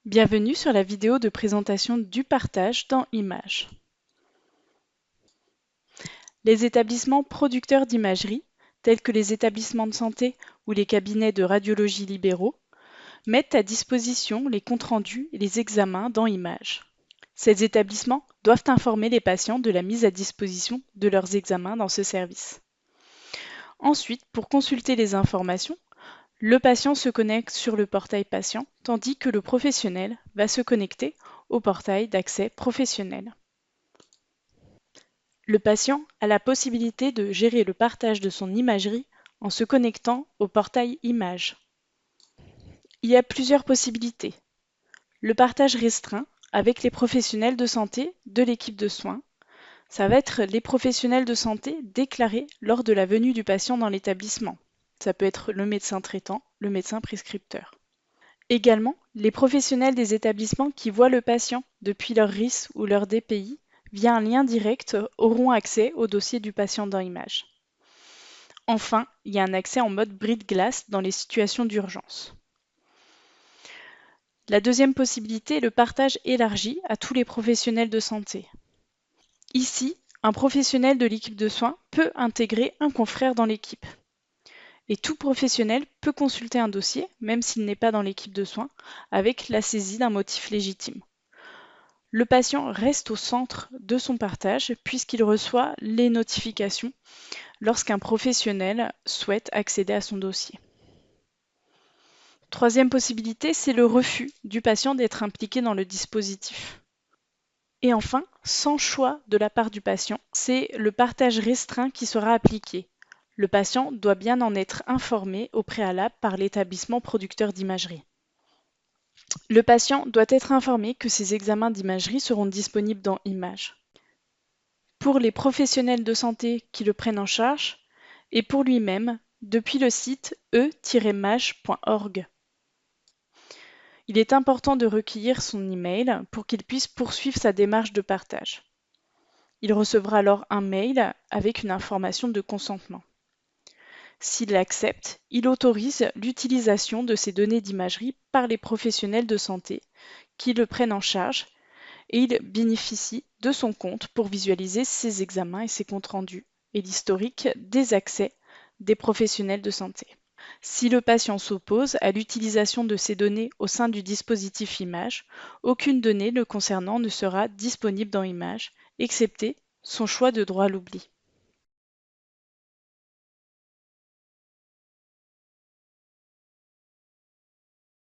Bienvenue sur la vidéo de présentation du partage dans Images. Les établissements producteurs d'imagerie, tels que les établissements de santé ou les cabinets de radiologie libéraux, mettent à disposition les comptes rendus et les examens dans Images. Ces établissements doivent informer les patients de la mise à disposition de leurs examens dans ce service. Ensuite, pour consulter les informations, le patient se connecte sur le portail patient, tandis que le professionnel va se connecter au portail d'accès professionnel. Le patient a la possibilité de gérer le partage de son imagerie en se connectant au portail Images. Il y a plusieurs possibilités. Le partage restreint avec les professionnels de santé de l'équipe de soins. Ça va être les professionnels de santé déclarés lors de la venue du patient dans l'établissement. Ça peut être le médecin traitant, le médecin prescripteur. Également, les professionnels des établissements qui voient le patient depuis leur RIS ou leur DPI via un lien direct auront accès au dossier du patient dans Images. Enfin, il y a un accès en mode bris de glace dans les situations d'urgence. La deuxième possibilité est le partage élargi à tous les professionnels de santé. Ici, un professionnel de l'équipe de soins peut intégrer un confrère dans l'équipe. Et tout professionnel peut consulter un dossier, même s'il n'est pas dans l'équipe de soins, avec la saisie d'un motif légitime. Le patient reste au centre de son partage puisqu'il reçoit les notifications lorsqu'un professionnel souhaite accéder à son dossier. Troisième possibilité, c'est le refus du patient d'être impliqué dans le dispositif. Et enfin, sans choix de la part du patient, c'est le partage restreint qui sera appliqué. Le patient doit bien en être informé au préalable par l'établissement producteur d'imagerie. Le patient doit être informé que ses examens d'imagerie seront disponibles dans Images. Pour les professionnels de santé qui le prennent en charge et pour lui-même depuis le site e-mage.org. Il est important de recueillir son email pour qu'il puisse poursuivre sa démarche de partage. Il recevra alors un mail avec une information de consentement. S'il accepte, il autorise l'utilisation de ces données d'imagerie par les professionnels de santé qui le prennent en charge et il bénéficie de son compte pour visualiser ses examens et ses comptes rendus et l'historique des accès des professionnels de santé. Si le patient s'oppose à l'utilisation de ces données au sein du dispositif Images, aucune donnée le concernant ne sera disponible dans Images, excepté son choix de droit à l'oubli.